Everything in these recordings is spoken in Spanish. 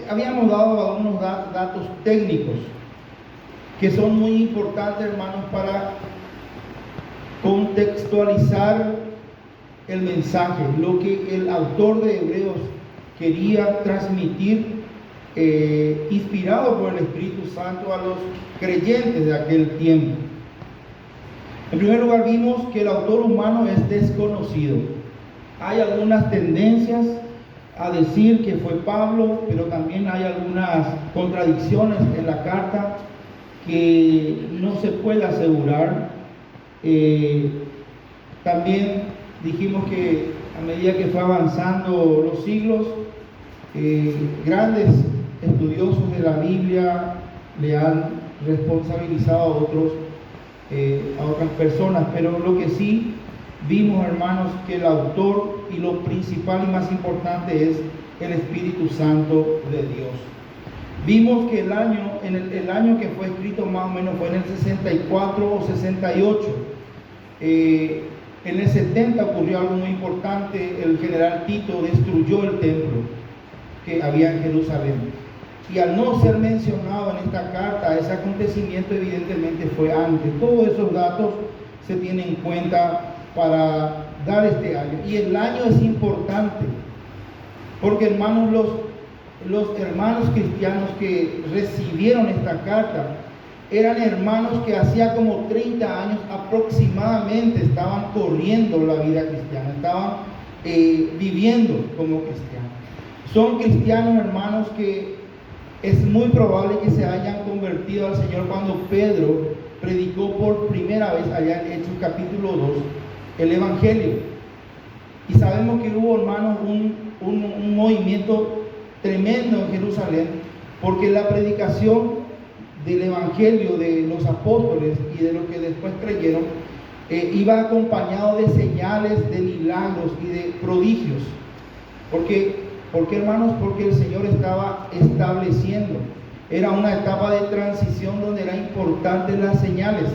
Habíamos dado algunos datos técnicos que son muy importantes, hermanos, para contextualizar el mensaje, lo que el autor de Hebreos quería transmitir, inspirado por el Espíritu Santo a los creyentes de aquel tiempo. En primer lugar, vimos que el autor humano es desconocido. Hay algunas tendencias a decir que fue Pablo, pero también hay algunas contradicciones en la carta que no se puede asegurar. También dijimos que a medida que fue avanzando los siglos, grandes estudiosos de la Biblia le han responsabilizado a otras personas, pero lo que sí vimos, hermanos, que el autor y lo principal y más importante es el Espíritu Santo de Dios. Vimos que el año que fue escrito más o menos fue en el 64 o 68. En el 70 ocurrió algo muy importante. El general Tito destruyó el templo que había en Jerusalén. Y al no ser mencionado en esta carta, ese acontecimiento evidentemente fue antes. Todos esos datos se tienen en cuenta para dar este año. Y el año es importante, porque, hermanos, los hermanos cristianos que recibieron esta carta eran hermanos que hacía como 30 años aproximadamente estaban corriendo la vida cristiana, estaban viviendo como cristianos. Son cristianos, hermanos, que es muy probable que se hayan convertido al Señor cuando Pedro predicó por primera vez allá en Hechos capítulo 2 el Evangelio. Y sabemos que hubo, hermanos, un movimiento tremendo en Jerusalén, porque la predicación del Evangelio de los apóstoles y de los que después creyeron iba acompañado de señales, de milagros y de prodigios. ¿Por qué, hermanos? Porque el Señor estaba estableciendo. Era una etapa de transición donde eran importantes las señales.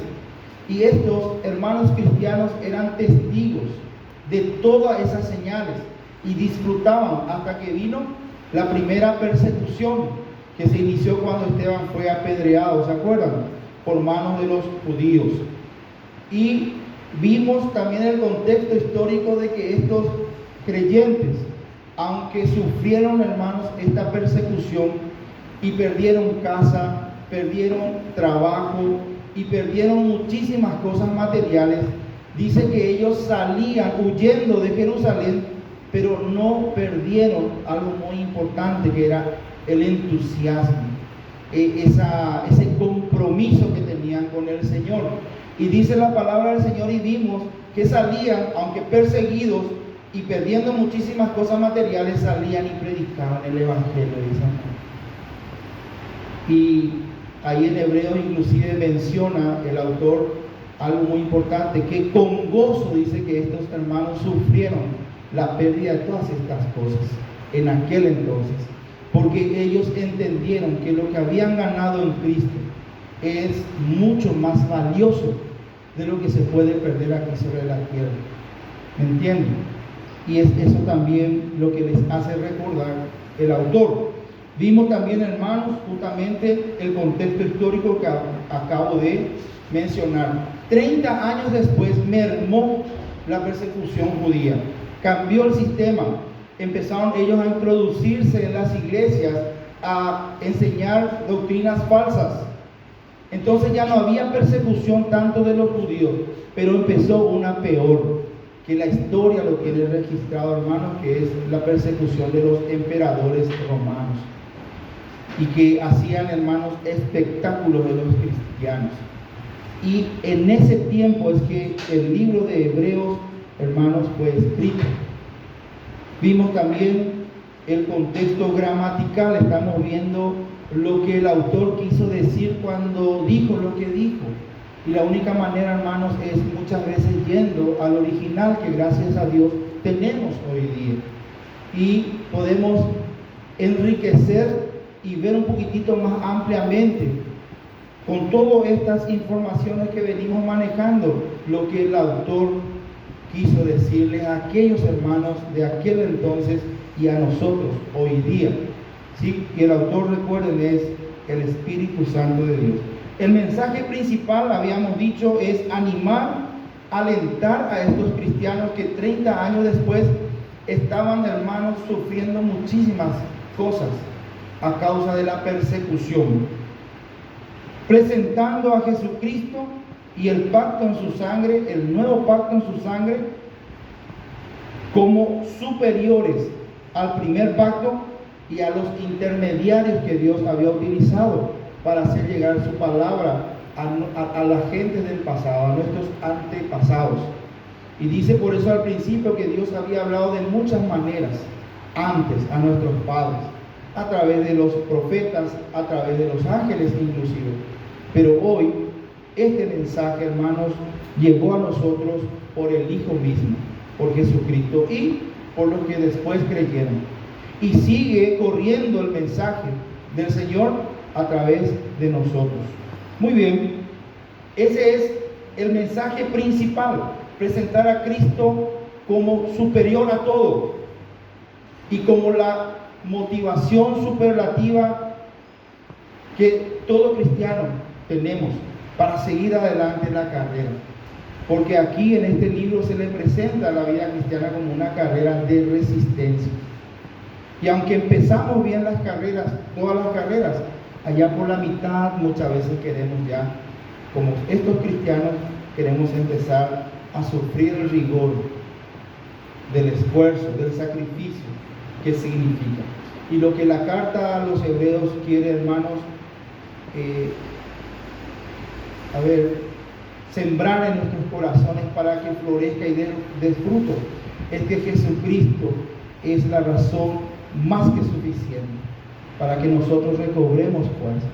Y estos hermanos cristianos eran testigos de todas esas señales y disfrutaban hasta que vino la primera persecución que se inició cuando Esteban fue apedreado, ¿se acuerdan? Por manos de los judíos. Y vimos también el contexto histórico de que estos creyentes, aunque sufrieron, hermanos, esta persecución y perdieron casa, perdieron trabajo y perdieron muchísimas cosas materiales, dice que ellos salían huyendo de Jerusalén, pero no perdieron algo muy importante, que era el entusiasmo, ese compromiso que tenían con el Señor. Y dice la palabra del Señor, y vimos que salían, aunque perseguidos y perdiendo muchísimas cosas materiales, salían y predicaban el Evangelio de San Juan. Y ahí en Hebreos inclusive menciona el autor algo muy importante, que con gozo dice que estos hermanos sufrieron la pérdida de todas estas cosas en aquel entonces, porque ellos entendieron que lo que habían ganado en Cristo es mucho más valioso de lo que se puede perder aquí sobre la tierra. ¿Me entienden? Y es eso también lo que les hace recordar el autor. Vimos también, hermanos, justamente el contexto histórico que acabo de mencionar. 30 años después mermó la persecución judía, cambió el sistema, empezaron ellos a introducirse en las iglesias, a enseñar doctrinas falsas. Entonces ya no había persecución tanto de los judíos, pero empezó una peor, que la historia lo tiene registrado, hermanos, que es la persecución de los emperadores romanos, y que hacían, hermanos, espectáculos de los cristianos. Y en ese tiempo es que el libro de Hebreos, hermanos, fue escrito. Vimos también el contexto gramatical, estamos viendo lo que el autor quiso decir cuando dijo lo que dijo. Y la única manera, hermanos, es muchas veces yendo al original, que gracias a Dios tenemos hoy día. Y podemos enriquecer y ver un poquitito más ampliamente, con todas estas informaciones que venimos manejando, lo que el autor quiso decirles a aquellos hermanos de aquel entonces y a nosotros hoy día. ¿sí? Y el autor, recuerden, es el Espíritu Santo de Dios. El mensaje principal, habíamos dicho, es animar, alentar a estos cristianos que 30 años después estaban, hermanos, sufriendo muchísimas cosas a causa de la persecución, presentando a Jesucristo y el pacto en su sangre, el nuevo pacto en su sangre, como superiores al primer pacto y a los intermediarios que Dios había utilizado para hacer llegar su palabra a la gente del pasado, a nuestros antepasados. Y dice por eso al principio que Dios había hablado de muchas maneras antes a nuestros padres, a través de los profetas, a través de los ángeles inclusive. Pero hoy este mensaje, hermanos, llegó a nosotros por el Hijo mismo, por Jesucristo y por los que después creyeron. Y sigue corriendo el mensaje del Señor a través de nosotros. Muy bien, ese es el mensaje principal, presentar a Cristo como superior a todo y como la motivación superlativa que todo cristiano tenemos para seguir adelante en la carrera. Porque aquí en este libro se le presenta a la vida cristiana como una carrera de resistencia. Y aunque empezamos bien las carreras, todas las carreras, allá por la mitad muchas veces queremos ya, como estos cristianos, queremos empezar a sufrir el rigor del esfuerzo, del sacrificio que significa. Y lo que la carta a los hebreos quiere, hermanos, sembrar en nuestros corazones para que florezca y dé fruto, es que Jesucristo es la razón más que suficiente para que nosotros recobremos fuerzas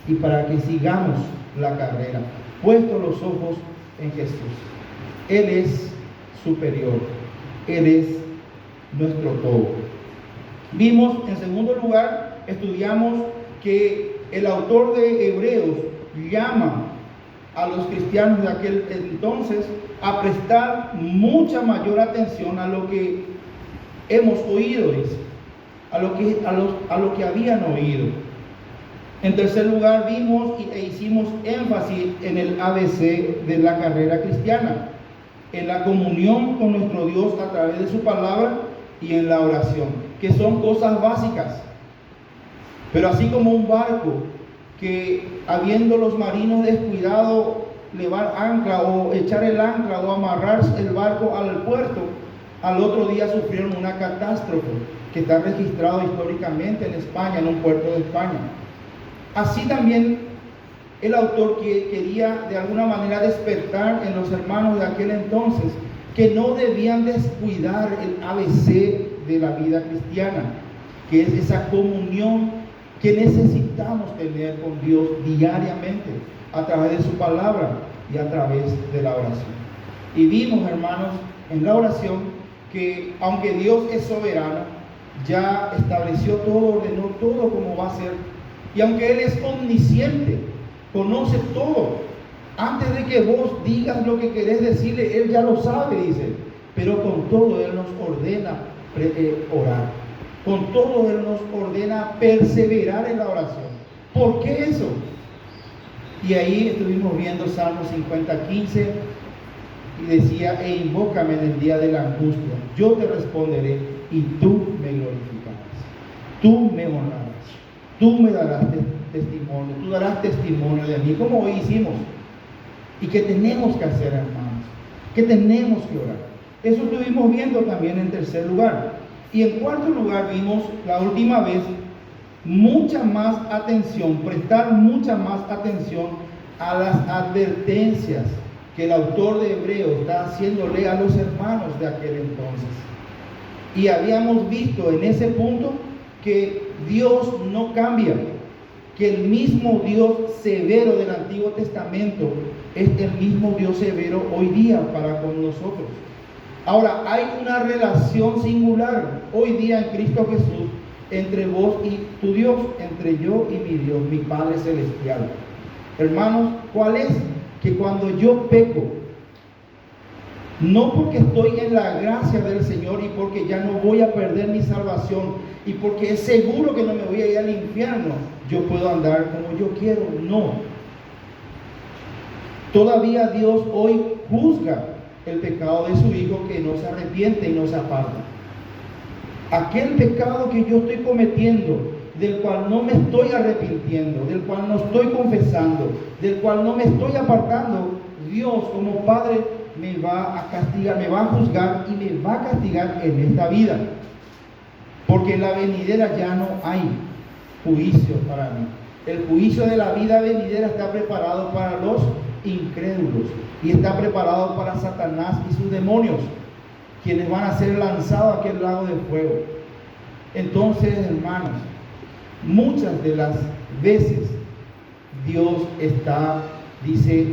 y para que sigamos la carrera, puestos los ojos en Jesús. Él es superior, Él es nuestro todo. Vimos, en segundo lugar, estudiamos que el autor de Hebreos llama a los cristianos de aquel entonces a prestar mucha mayor atención a lo que hemos oído, dice, a lo que habían oído. En tercer lugar, vimos e hicimos énfasis en el ABC de la carrera cristiana, en la comunión con nuestro Dios a través de su palabra y en la oración, que son cosas básicas. Pero así como un barco que, habiendo los marinos descuidado levar ancla o echar el ancla o amarrar el barco al puerto, al otro día sufrieron una catástrofe que está registrado históricamente en España, en un puerto de España. Así también el autor quería de alguna manera despertar en los hermanos de aquel entonces que no debían descuidar el ABC de la vida cristiana, que es esa comunión que necesitamos tener con Dios diariamente a través de su palabra y a través de la oración. Y vimos, hermanos, en la oración que aunque Dios es soberano, ya estableció todo, ordenó todo como va a ser. Y aunque Él es omnisciente, conoce todo, antes de que vos digas lo que querés decirle, Él ya lo sabe, dice. Pero con todo Él nos ordena orar. Con todo Él nos ordena perseverar en la oración. ¿Por qué eso? Y ahí estuvimos viendo Salmo 50:15 y decía: e invócame en el día de la angustia, yo te responderé y tú me glorificarás, tú me honrarás, tú me darás testimonio, tú darás testimonio de mí, como hoy hicimos. ¿Y qué tenemos que hacer, hermanos? ¿Qué tenemos que orar? Eso estuvimos viendo también en tercer lugar. Y en cuarto lugar vimos la última vez mucha más atención, prestar mucha más atención a las advertencias que el autor de Hebreos está haciéndole a los hermanos de aquel entonces. Y habíamos visto en ese punto que Dios no cambia, que el mismo Dios severo del Antiguo Testamento es el mismo Dios severo hoy día para con nosotros. Ahora, hay una relación singular hoy día en Cristo Jesús entre vos y tu Dios, entre yo y mi Dios, mi Padre Celestial. Hermanos, ¿cuál es? Que cuando yo peco, no porque estoy en la gracia del Señor y porque ya no voy a perder mi salvación y porque es seguro que no me voy a ir al infierno, yo puedo andar como yo quiero. No. Todavía Dios hoy juzga el pecado de su Hijo que no se arrepiente y no se aparta. Aquel pecado que yo estoy cometiendo, del cual no me estoy arrepintiendo, del cual no estoy confesando, del cual no me estoy apartando, Dios como Padre me va a castigar, me va a juzgar y me va a castigar en esta vida. Porque en la venidera ya no hay juicio para mí. El juicio de la vida venidera está preparado para los incrédulos y está preparado para Satanás y sus demonios, quienes van a ser lanzados a aquel lago de fuego. Entonces, hermanos, muchas de las veces Dios está, dice,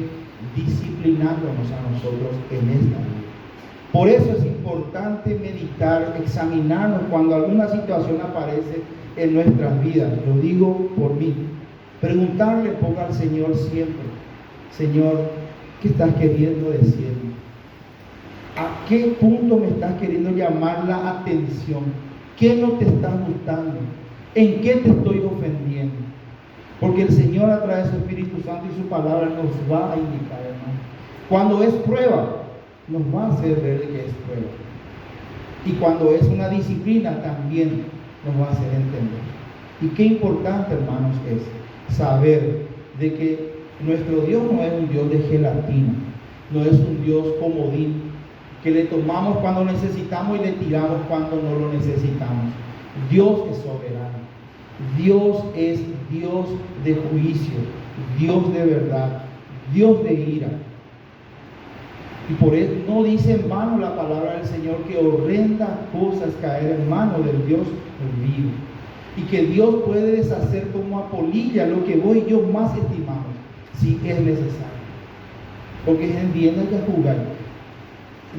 disciplinándonos a nosotros en esta vida. Por eso es importante meditar, examinarnos cuando alguna situación aparece en nuestras vidas. Lo digo por mí. Preguntarle poco al Señor siempre: Señor, ¿qué estás queriendo decirme? ¿A qué punto me estás queriendo llamar la atención? ¿Qué no te está gustando? ¿En qué te estoy ofendiendo? Porque el Señor, a través de su Espíritu Santo y su palabra, nos va a indicar, hermano. Cuando es prueba, nos va a hacer ver que es prueba. Y cuando es una disciplina, también nos va a hacer entender. Y qué importante, hermanos, es saber de que nuestro Dios no es un Dios de gelatina, no es un Dios comodín, que le tomamos cuando necesitamos y le tiramos cuando no lo necesitamos. Dios es soberano. Dios es Dios de juicio, Dios de verdad, Dios de ira. Y por eso no dice en vano la palabra del Señor que horrendas cosas caer en mano del Dios vivo. Y que Dios puede deshacer como a polilla lo que vos y yo más estimamos, si es necesario. Porque entiendan que jugar.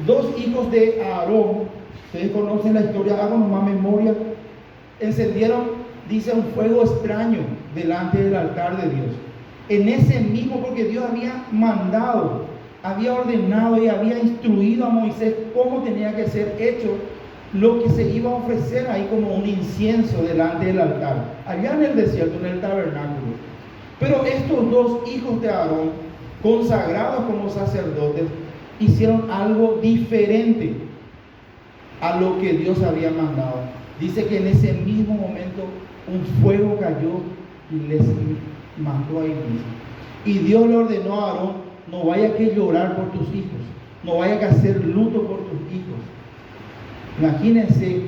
Dos hijos de Aarón, ustedes conocen la historia, hagan más memoria, encendieron, dice, un fuego extraño delante del altar de Dios. En ese mismo, porque Dios había mandado, había ordenado y había instruido a Moisés cómo tenía que ser hecho lo que se iba a ofrecer ahí como un incienso delante del altar, allá en el desierto, en el tabernáculo. Pero estos dos hijos de Aarón, consagrados como sacerdotes, hicieron algo diferente a lo que Dios había mandado. Dice que en ese mismo momento un fuego cayó y les mató a ellos. Y Dios le ordenó a Aarón: no vaya que llorar por tus hijos, no vaya que hacer luto por tus hijos. Imagínense,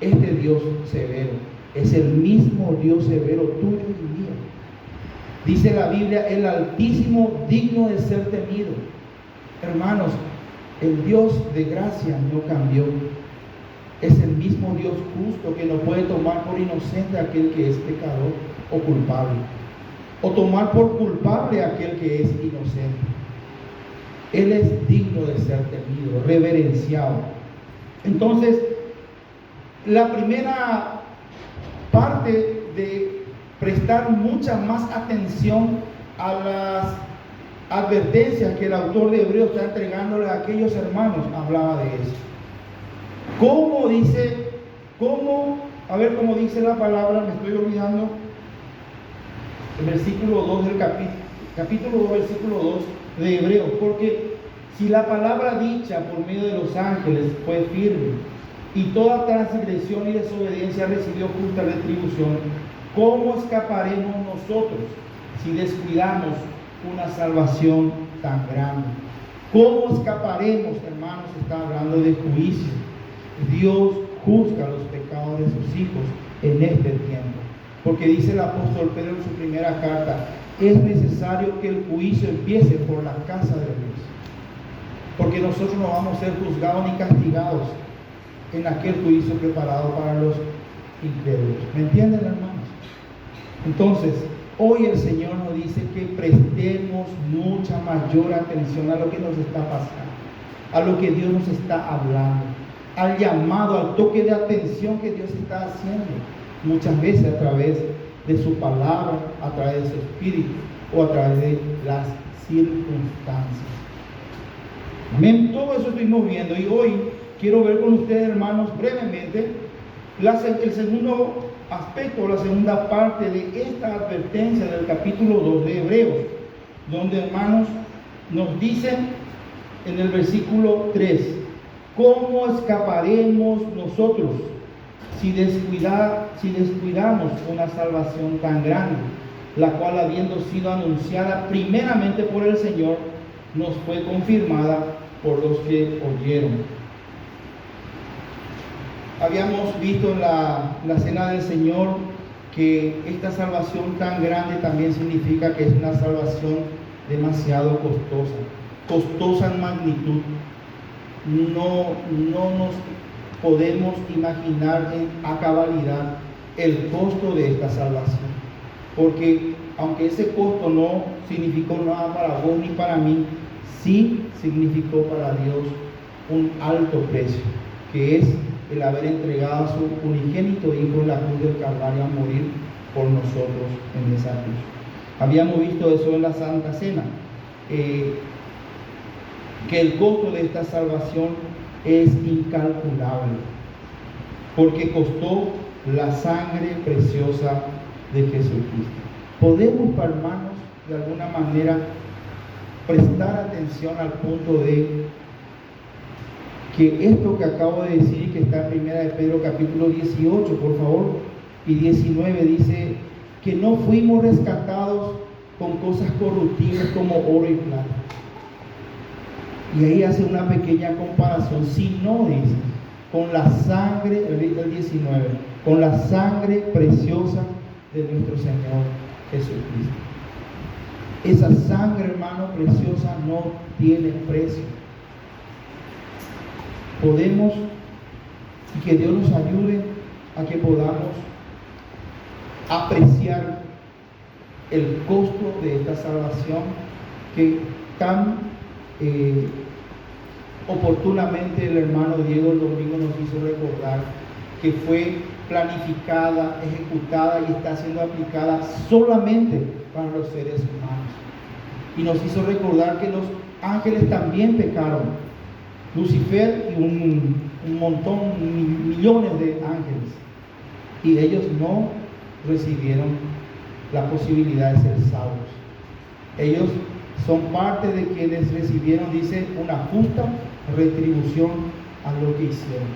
este Dios severo es el mismo Dios severo tuyo y mío. Dice la Biblia: el Altísimo digno de ser temido. Hermanos, el Dios de gracia no cambió. Es el mismo Dios justo que no puede tomar por inocente a aquel que es pecador o culpable, o tomar por culpable a aquel que es inocente. Él es digno de ser temido, reverenciado. Entonces, la primera parte de prestar mucha más atención a las advertencias que el autor de Hebreos está entregándole a aquellos hermanos, hablaba de eso. ¿Cómo dice? A ver cómo dice la palabra, me estoy olvidando. El versículo 2 del capítulo 2, versículo 2 de Hebreos. Porque si la palabra dicha por medio de los ángeles fue firme, y toda transgresión y desobediencia recibió justa retribución, ¿cómo escaparemos nosotros si descuidamos una salvación tan grande? ¿Cómo escaparemos, hermanos? Está hablando de juicio. Dios juzga los pecados de sus hijos en este tiempo. Porque dice el apóstol Pedro en su primera carta: es necesario que el juicio empiece por la casa de Dios. Porque nosotros no vamos a ser juzgados ni castigados en aquel juicio preparado para los incrédulos. ¿Me entienden, hermanos? Entonces, hoy el Señor nos dice que prestemos mucha mayor atención a lo que nos está pasando, a lo que Dios nos está hablando, al llamado, al toque de atención que Dios está haciendo, muchas veces a través de su palabra, a través de su espíritu o a través de las circunstancias. Amén. Todo eso estuvimos viendo, y hoy quiero ver con ustedes, hermanos, brevemente El segundo aspecto, la segunda parte de esta advertencia del capítulo 2 de Hebreos, donde, hermanos, nos dicen en el versículo 3, ¿cómo escaparemos nosotros si descuidamos una salvación tan grande, la cual, habiendo sido anunciada primeramente por el Señor, nos fue confirmada por los que oyeron? Habíamos visto en la cena del Señor que esta salvación tan grande también significa que es una salvación demasiado costosa en magnitud. No nos podemos imaginar a cabalidad el costo de esta salvación, porque aunque ese costo no significó nada para vos ni para mí, sí significó para Dios un alto precio, que es el haber entregado a su unigénito Hijo en la cruz del Calvario a morir por nosotros en esa cruz. Habíamos visto eso en la Santa Cena, que el costo de esta salvación es incalculable, porque costó la sangre preciosa de Jesucristo. Podemos, hermanos, de alguna manera prestar atención al punto de que esto que acabo de decir, que está en 1 de Pedro capítulo 18, por favor, y 19, dice que no fuimos rescatados con cosas corruptibles como oro y plata. Y ahí hace una pequeña comparación, sino, dice, con la sangre, el 19, con la sangre preciosa de nuestro Señor Jesucristo. Esa sangre, hermano, preciosa no tiene precio. Podemos, y que Dios nos ayude a que podamos apreciar el costo de esta salvación que tan oportunamente el hermano Diego el domingo nos hizo recordar, que fue planificada, ejecutada y está siendo aplicada solamente para los seres humanos. Y nos hizo recordar que los ángeles también pecaron. Lucifer y un montón, millones de ángeles, y ellos no recibieron la posibilidad de ser salvos. Ellos son parte de quienes recibieron, dice, una justa retribución a lo que hicieron,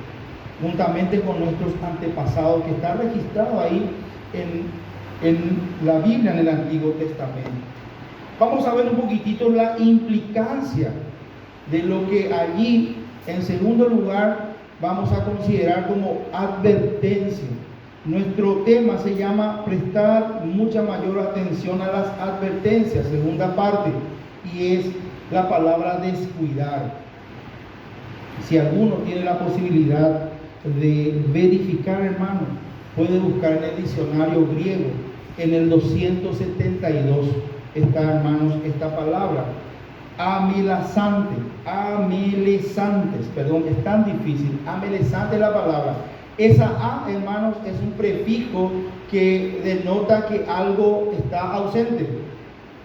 juntamente con nuestros antepasados, que está registrado ahí en la Biblia, en el Antiguo Testamento. Vamos a ver un poquitito la implicancia de lo que allí, en segundo lugar, vamos a considerar como advertencia. Nuestro tema se llama prestar mucha mayor atención a las advertencias, segunda parte, y es la palabra descuidar. Si alguno tiene la posibilidad de verificar, hermano, puede buscar en el diccionario griego, en el 272 está, hermanos, esta palabra. Amelezantes, es tan difícil. Amelezante es la palabra. Esa A, hermanos, es un prefijo que denota que algo está ausente.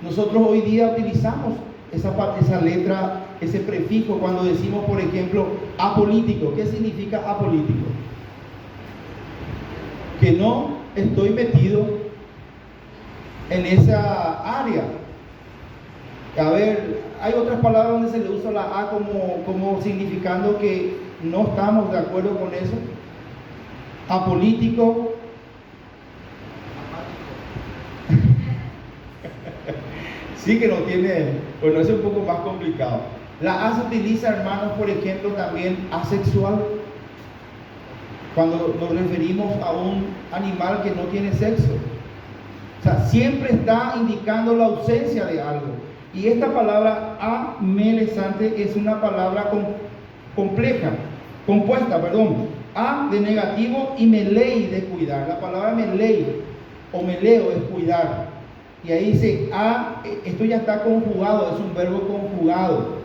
Nosotros hoy día utilizamos esa letra, ese prefijo, cuando decimos, por ejemplo, apolítico. ¿Qué significa apolítico? Que no estoy metido en esa área. A ver, hay otras palabras donde se le usa la A como significando que no estamos de acuerdo con eso. Apolítico. Sí que no tiene, bueno, es un poco más complicado. La A se utiliza, hermanos, por ejemplo, también asexual, cuando nos referimos a un animal que no tiene sexo. O sea, siempre está indicando la ausencia de algo. Y esta palabra amelezante es una palabra compuesta. A de negativo y melei de cuidar. La palabra melei o meleo es cuidar. Y ahí dice esto ya está conjugado, es un verbo conjugado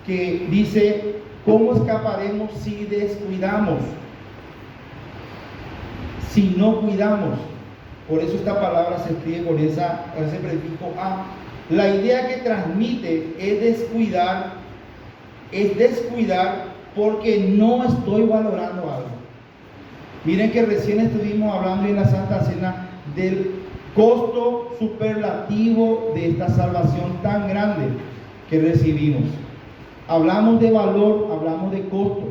que dice, ¿cómo escaparemos si descuidamos? Si no cuidamos. Por eso esta palabra se escribe con ese prefijo a. La idea que transmite es descuidar porque no estoy valorando algo. Miren que recién estuvimos hablando en la Santa Cena del costo superlativo de esta salvación tan grande que recibimos. Hablamos de valor, hablamos de costo.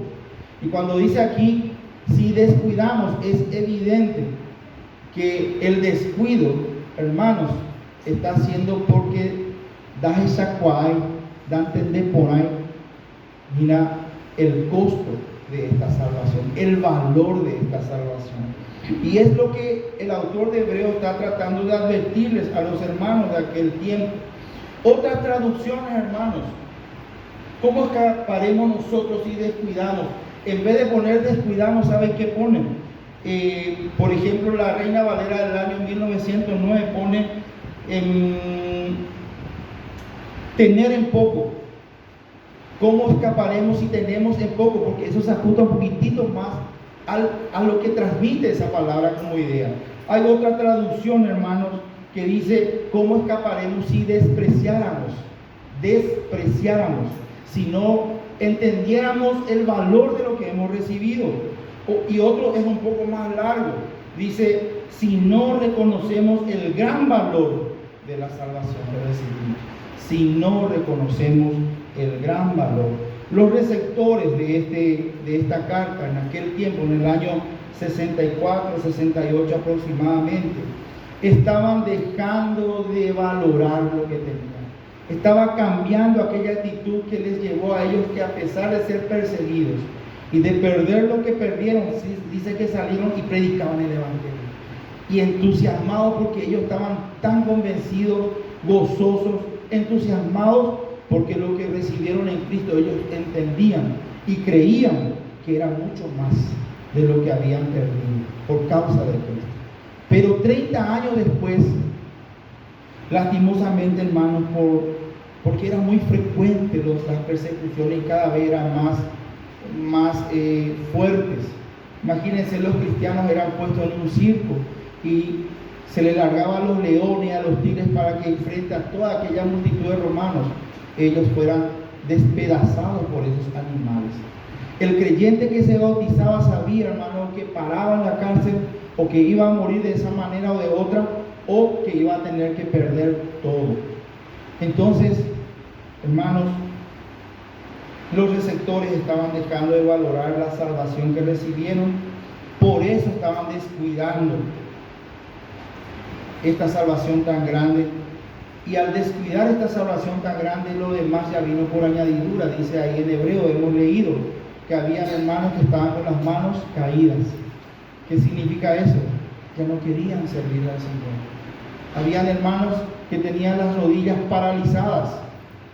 Y cuando dice aquí, si descuidamos, es evidente que el descuido, hermanos, está haciendo porque da esa cuay, da a entender por ahí, mira el costo de esta salvación, el valor de esta salvación. Y es lo que el autor de Hebreo está tratando de advertirles a los hermanos de aquel tiempo. Otras traducciones, hermanos, ¿cómo escaparemos nosotros si descuidamos? En vez de poner descuidamos, ¿saben qué ponen? Por ejemplo, la Reina Valera del año 1909 pone tener en poco. ¿Cómo escaparemos si tenemos en poco? Porque eso se ajusta un poquitito más a lo que transmite esa palabra como idea. Hay otra traducción, hermanos, que dice, ¿cómo escaparemos si despreciáramos? Si no entendiéramos el valor de lo que hemos recibido. Y otro es un poco más largo. Dice, si no reconocemos el gran valor de la salvación que recibimos. Si no reconocemos el gran valor. Los receptores de esta carta en aquel tiempo, en el año 64, 68 aproximadamente, estaban dejando de valorar lo que tenían. Estaba cambiando aquella actitud que les llevó a ellos que, a pesar de ser perseguidos y de perder lo que perdieron, dice que salieron y predicaban el Evangelio. Y entusiasmados porque ellos estaban tan convencidos, gozosos, entusiasmados porque lo que recibieron en Cristo ellos entendían y creían que era mucho más de lo que habían perdido por causa de Cristo. Pero 30 años después, lastimosamente, hermanos, porque era muy frecuente las persecuciones y cada vez eran más fuertes. Imagínense, los cristianos eran puestos en un circo y se les largaban a los leones, a los tigres, para que frente a toda aquella multitud de romanos ellos fueran despedazados por esos animales. El creyente que se bautizaba sabía, hermano, que paraba en la cárcel o que iba a morir de esa manera o de otra, o que iba a tener que perder todo. Entonces, hermanos, los receptores estaban dejando de valorar la salvación que recibieron, por eso estaban descuidando esta salvación tan grande. Y al descuidar esta salvación tan grande, lo demás ya vino por añadidura. Dice ahí en Hebreo, hemos leído que había hermanos que estaban con las manos caídas. ¿Qué significa eso? Ya no querían servir al Señor. Habían hermanos que tenían las rodillas paralizadas,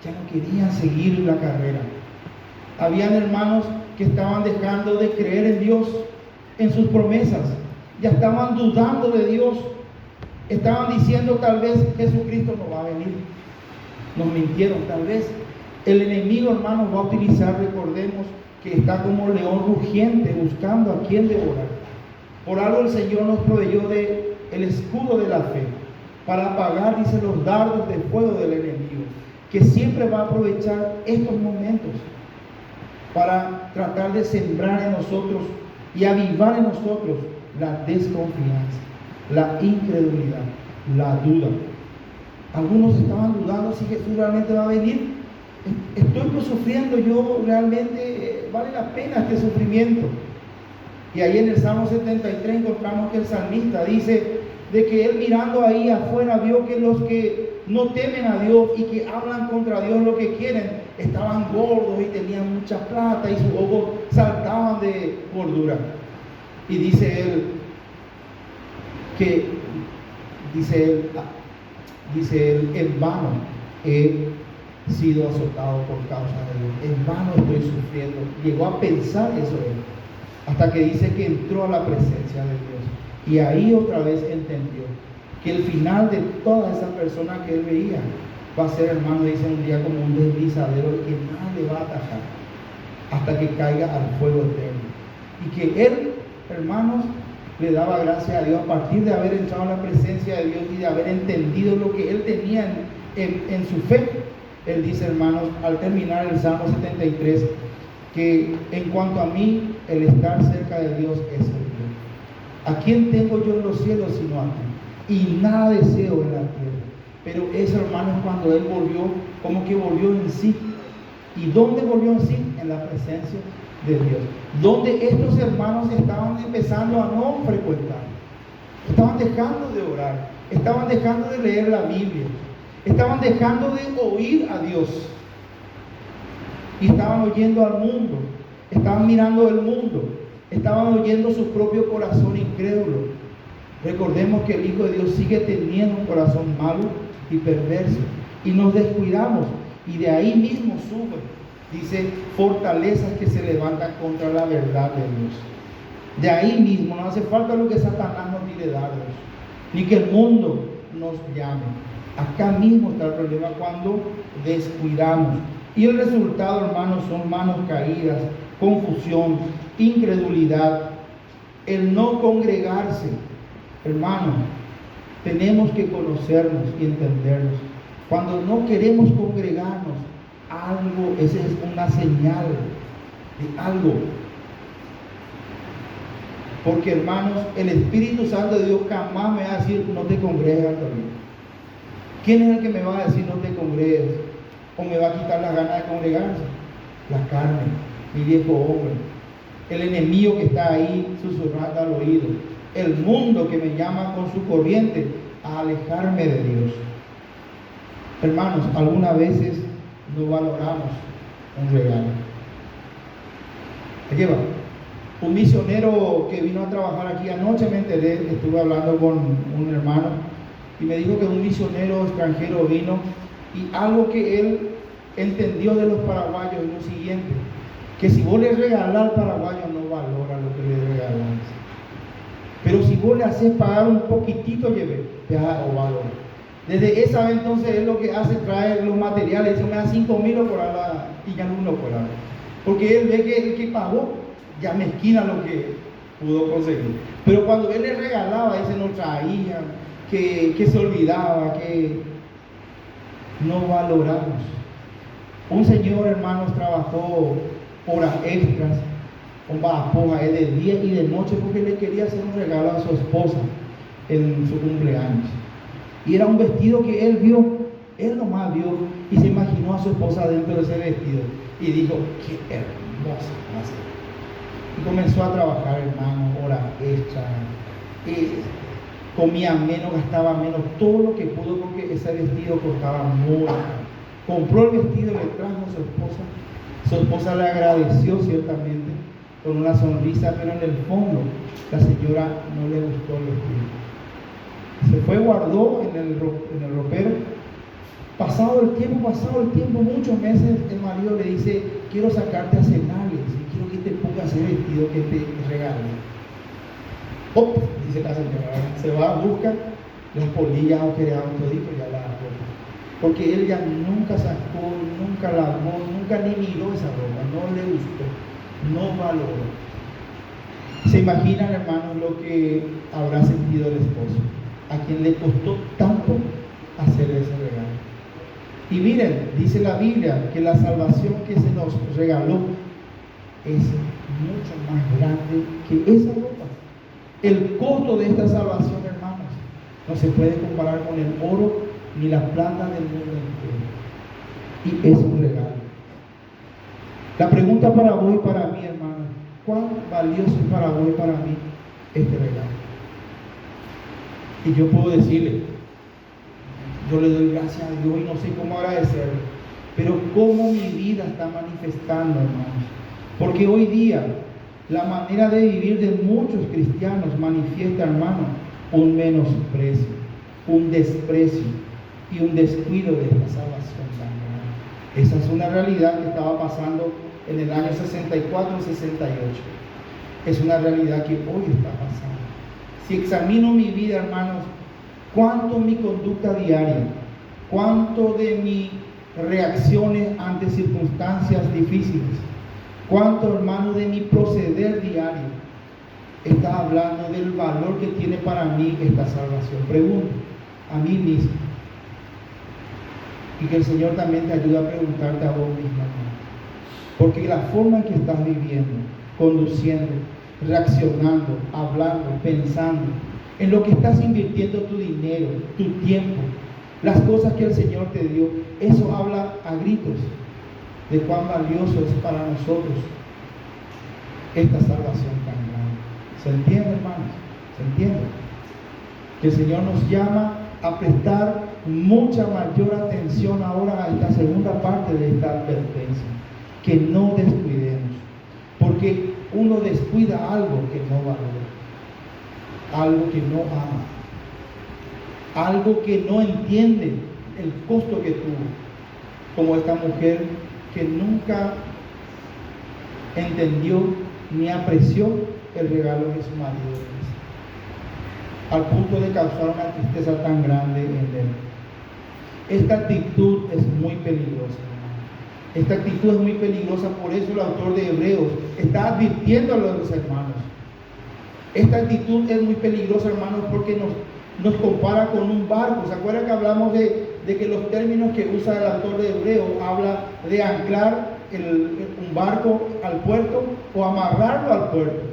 ya no querían seguir la carrera. Habían hermanos que estaban dejando de creer en Dios, en sus promesas, ya estaban dudando de Dios. Estaban diciendo, tal vez Jesucristo no va a venir. Nos mintieron, tal vez. El enemigo, hermanos, va a utilizar, recordemos, que está como león rugiente buscando a quien devorar. Por algo el Señor nos proveyó de el escudo de la fe para apagar, dice, los dardos de fuego del enemigo, que siempre va a aprovechar estos momentos para tratar de sembrar en nosotros y avivar en nosotros la desconfianza, la incredulidad, la duda. Algunos estaban dudando si Jesús realmente va a venir. Estoy pues sufriendo, yo realmente vale la pena este sufrimiento. Y ahí en el Salmo 73 encontramos que el salmista dice de que él, mirando ahí afuera, vio que los que no temen a Dios y que hablan contra Dios lo que quieren, estaban gordos y tenían mucha plata y sus ojos saltaban de gordura. Y dice él que, dice él, en vano he sido azotado por causa de Dios, en vano estoy sufriendo. Llegó a pensar eso él, hasta que dice que entró a la presencia de Dios. Y ahí otra vez entendió que el final de toda esa persona que él veía va a ser, hermano, dice un día como un deslizadero que nada le va a atajar hasta que caiga al fuego eterno. Y que él, hermanos, le daba gracias a Dios a partir de haber entrado en la presencia de Dios y de haber entendido lo que él tenía en su fe. Él dice, hermanos, al terminar el Salmo 73, que en cuanto a mí, el estar cerca de Dios es el bien. ¿A quién tengo yo en los cielos sino a ti? Y nada deseo en la tierra. Pero eso, hermanos, cuando él volvió, como que volvió en sí. ¿Y dónde volvió en sí? En la presencia de Dios. Donde estos hermanos estaban empezando a no frecuentar. Estaban dejando de orar. Estaban dejando de leer la Biblia. Estaban dejando de oír a Dios. Y estaban oyendo al mundo. Estaban mirando el mundo. Estaban oyendo su propio corazón incrédulo. Recordemos que el Hijo de Dios sigue teniendo un corazón malo y perverso. Y nos descuidamos. Y de ahí mismo suben, dice, fortalezas que se levantan contra la verdad de Dios. De ahí mismo, no hace falta lo que Satanás nos tire dardos, ni que el mundo nos llame. Acá mismo está el problema cuando descuidamos. Y el resultado, hermanos, son manos caídas, confusión, incredulidad, el no congregarse. Hermanos, tenemos que conocernos y entendernos. Cuando no queremos congregarnos, algo, esa es una señal de algo. Porque, hermanos, el Espíritu Santo de Dios jamás me va a decir, no te congregues, Antonio. ¿Quién es el que me va a decir, no te congregues? ¿O me va a quitar las ganas de congregarse? La carne, mi viejo hombre. El enemigo que está ahí susurrando al oído. El mundo que me llama con su corriente a alejarme de Dios. Hermanos, algunas veces no valoramos un regalo. Aquí va. Un misionero que vino a trabajar aquí anoche, me enteré, estuve hablando con un hermano y me dijo que un misionero extranjero vino y algo que él entendió de los paraguayos es lo siguiente, que si vos le regalás al paraguayo no valora lo que le regalás, pero si vos le haces pagar un poquitito, te da o valor. Desde esa vez entonces él lo que hace, trae los materiales, dice, me da 5.000 por ala y ya no uno por ala. Porque él ve que el que pagó ya mezquina lo que pudo conseguir. Pero cuando él le regalaba, ese no traía, que se olvidaba, que no valoramos. Un señor, hermanos, trabajó horas extras con bajapoja, él de día y de noche, porque le quería hacer un regalo a su esposa en su cumpleaños. Y era un vestido que él vio, él nomás vio, y se imaginó a su esposa dentro de ese vestido. Y dijo, qué hermosa va a ser. Y comenzó a trabajar, hermano, horas extras. Comía menos, gastaba menos, todo lo que pudo, porque ese vestido costaba mucho. Compró el vestido, le trajo a su esposa. Su esposa le agradeció ciertamente, con una sonrisa, pero en el fondo, la señora no le gustó el vestido. Se fue, guardó en el ropero. Pasado el tiempo, muchos meses, el marido le dice, quiero sacarte a cenar, y quiero que te pongas ese vestido que te regalé. ¡Oh! Dice la señora, se va, busca las polillas o crearon todito, ya la ropa. Porque él ya nunca sacó, nunca lavó, nunca ni miró esa ropa, no le gustó, no valoró. ¿Se imaginan, hermanos, lo que habrá sentido el esposo? A quien le costó tanto hacer ese regalo. Y miren, dice la Biblia que la salvación que se nos regaló es mucho más grande que esa ropa. El costo de esta salvación, hermanos, no se puede comparar con el oro ni las plantas del mundo entero. Y es un regalo. La pregunta para vos y para mí, hermanos, ¿cuán valioso es para vos y para mí este regalo? Y yo puedo decirle, yo le doy gracias a Dios y no sé cómo agradecerle, pero cómo mi vida está manifestando, hermanos. Porque hoy día la manera de vivir de muchos cristianos manifiesta, hermanos, un menosprecio, un desprecio y un descuido de esta salvación tan grande. Esa es una realidad que estaba pasando en el año 64 y 68. Es una realidad que hoy está pasando. Si examino mi vida, hermanos, cuánto mi conducta diaria, cuánto de mis reacciones ante circunstancias difíciles, cuánto, hermanos, de mi proceder diario está hablando del valor que tiene para mí esta salvación. Pregunto a mí mismo, y que el Señor también te ayude a preguntarte a vos mismo, hermano. Porque la forma en que estás viviendo, conduciendo, reaccionando, hablando, pensando, en lo que estás invirtiendo tu dinero, tu tiempo, las cosas que el Señor te dio. Eso habla a gritos de cuán valioso es para nosotros esta salvación tan grande. ¿Se entiende, hermanos? ¿Se entiende? Que el Señor nos llama a prestar mucha mayor atención ahora a esta segunda parte de esta advertencia. Que no descuidemos, porque uno descuida algo que no valora, algo que no ama, algo que no entiende el costo que tuvo, como esta mujer que nunca entendió ni apreció el regalo que su marido le hizo, al punto de causar una tristeza tan grande en él. Esta actitud es muy peligrosa. Esta actitud es muy peligrosa, por eso el autor de Hebreos está advirtiendo a los hermanos. Esta actitud es muy peligrosa, hermanos, porque nos compara con un barco. ¿Se acuerdan que hablamos de que los términos que usa el autor de Hebreos habla de anclar un barco al puerto o amarrarlo al puerto?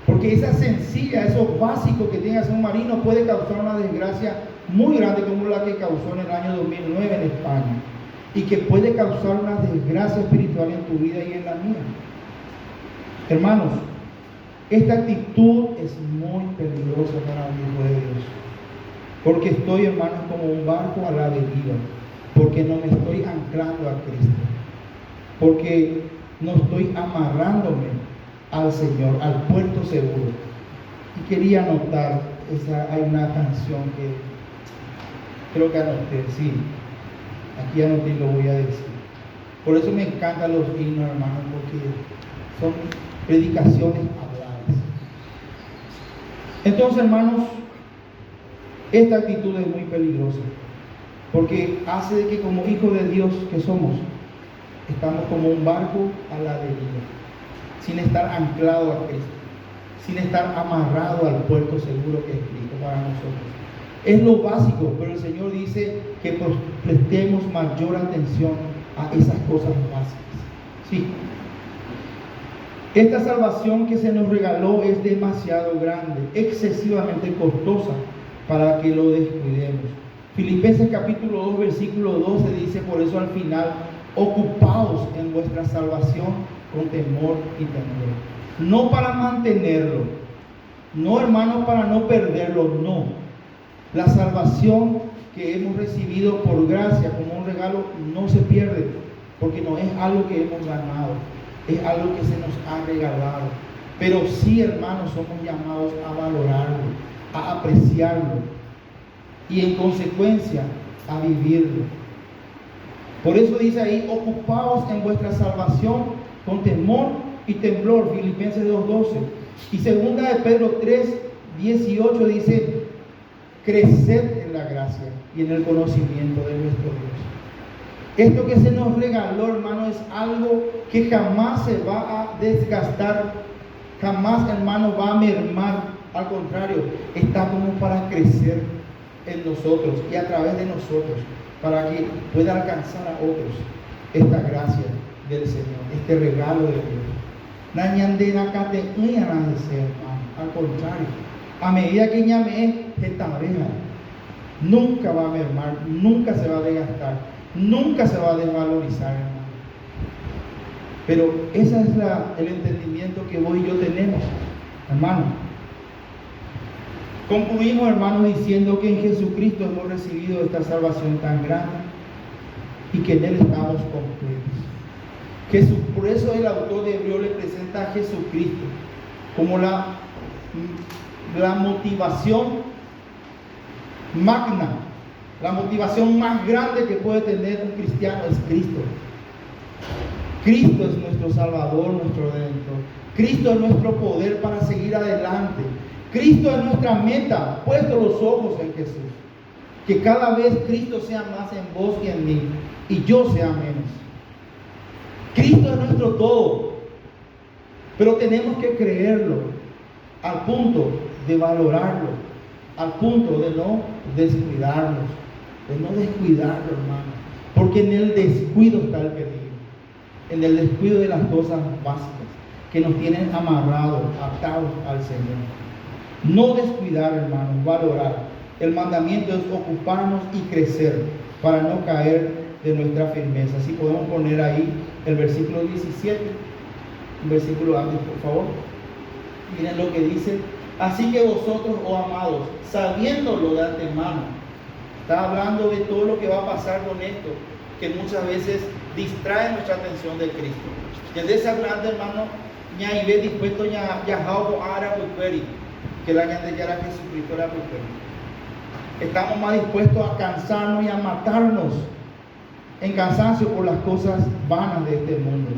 Porque esa sencilla, eso básico que tiene que hacer un marino puede causar una desgracia muy grande como la que causó en el año 2009 en España, y que puede causar una desgracia espiritual en tu vida y en la mía. Hermanos, esta actitud es muy peligrosa para el Hijo de Dios, porque estoy, hermanos, como un barco a la deriva, porque no me estoy anclando a Cristo, porque no estoy amarrándome al Señor, al puerto seguro. Y quería anotar, hay una canción que creo que anoté, sí, aquí anoté y lo voy a decir. Por eso me encantan los himnos, hermanos, porque son predicaciones habladas. Entonces, hermanos, esta actitud es muy peligrosa, porque hace de que como hijos de Dios que somos, estamos como un barco a la deriva, sin estar anclado a Cristo, sin estar amarrado al puerto seguro que es Cristo para nosotros. Es lo básico, pero el Señor dice que prestemos mayor atención a esas cosas básicas. Sí. Esta salvación que se nos regaló es demasiado grande, excesivamente costosa para que lo descuidemos. Filipenses capítulo 2, versículo 12 dice, por eso al final, ocupaos en vuestra salvación con temor y temor. No para mantenerlo, no, hermanos, para no perderlo, no. La salvación que hemos recibido por gracia como un regalo no se pierde, porque no es algo que hemos ganado, es algo que se nos ha regalado. Pero sí, hermanos, somos llamados a valorarlo, a apreciarlo y en consecuencia a vivirlo. Por eso dice ahí, ocupaos en vuestra salvación con temor y temblor, Filipenses 2:12. Y segunda de Pedro 3:18 dice, creced en la gracia y en el conocimiento de nuestro Dios. Esto que se nos regaló, hermano, es algo que jamás se va a desgastar, jamás, hermano, va a mermar. Al contrario, está como para crecer en nosotros y a través de nosotros, para que pueda alcanzar a otros esta gracia del Señor, este regalo de Dios. Al contrario, a medida que ñame esta abeja, nunca va a mermar, nunca se va a desgastar, nunca se va a desvalorizar, hermano. Pero ese es el entendimiento que vos y yo tenemos, hermano. Concluimos, hermanos, diciendo que en Jesucristo hemos recibido esta salvación tan grande y que en Él estamos completos. Por eso el autor de Hebreos le presenta a Jesucristo como la motivación magna, la motivación más grande que puede tener un cristiano es Cristo. Cristo es nuestro Salvador, nuestro Redentor. Cristo es nuestro poder para seguir adelante. Cristo es nuestra meta, puesto los ojos en Jesús. Que cada vez Cristo sea más en vos y en mí, y yo sea menos. Cristo es nuestro todo, pero tenemos que creerlo al punto de valorarlo, al punto de no descuidarnos, hermano, porque en el descuido está el peligro, en el descuido de las cosas básicas, que nos tienen amarrados, atados al Señor. No descuidar, hermanos, valorar. El mandamiento es ocuparnos y crecer para no caer de nuestra firmeza. Si podemos poner ahí el versículo 17, un versículo antes, por favor. Miren lo que dice: así que vosotros, oh amados, sabiéndolo de antemano. Está hablando de todo lo que va a pasar con esto, que muchas veces distrae nuestra atención de Cristo. Y desde hablando, hermano, ya ve dispuesto ya algo ahora que la gente ya era Jesucristo era estamos más dispuestos a cansarnos y a matarnos en cansancio por las cosas vanas de este mundo.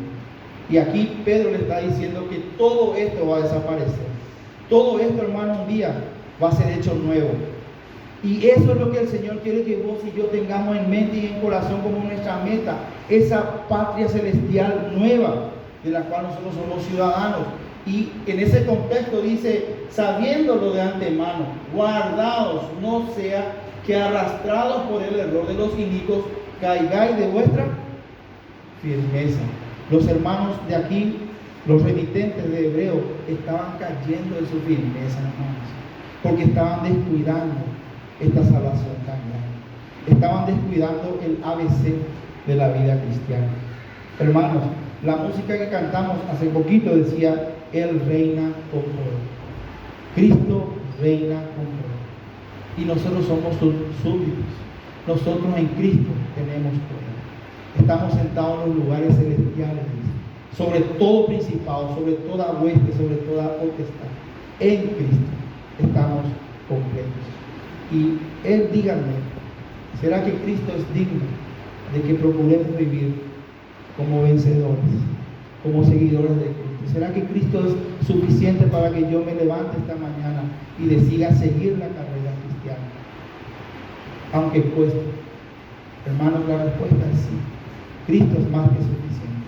Y aquí Pedro le está diciendo que todo esto va a desaparecer. Todo esto, hermano, un día va a ser hecho nuevo. Y eso es lo que el Señor quiere que vos y yo tengamos en mente y en corazón como nuestra meta. Esa patria celestial nueva de la cual nosotros somos ciudadanos. Y en ese contexto dice, sabiéndolo de antemano, guardaos, no sea que arrastrados por el error de los inicuos, caigáis de vuestra firmeza. Los hermanos de aquí, los remitentes de Hebreo, estaban cayendo de su firmeza, hermanos, porque estaban descuidando esta salvación tan grande. Estaban descuidando el ABC de la vida cristiana. Hermanos, la música que cantamos hace poquito decía, Él reina con poder. Cristo reina con poder. Y nosotros somos sus súbditos. Nosotros en Cristo tenemos poder. Estamos sentados en los lugares celestiales, sobre todo principado, sobre toda hueste, sobre toda potestad. En Cristo estamos completos. Y Él, díganme, ¿será que Cristo es digno de que procuremos vivir como vencedores, como seguidores de Cristo? ¿Será que Cristo es suficiente para que yo me levante esta mañana y decida seguir la carrera cristiana? Aunque cueste. Hermanos, la respuesta es sí. Cristo es más que suficiente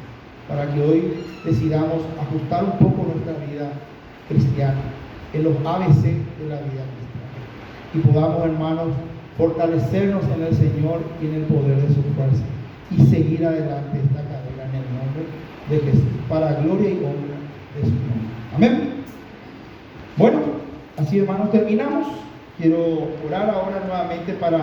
para que hoy decidamos ajustar un poco nuestra vida cristiana en los ABC de la vida cristiana y podamos, hermanos, fortalecernos en el Señor y en el poder de su fuerza y seguir adelante esta carrera en el nombre de Jesús, para gloria y honra de su nombre. Amén. Bueno, así, hermanos, terminamos. Quiero orar ahora nuevamente para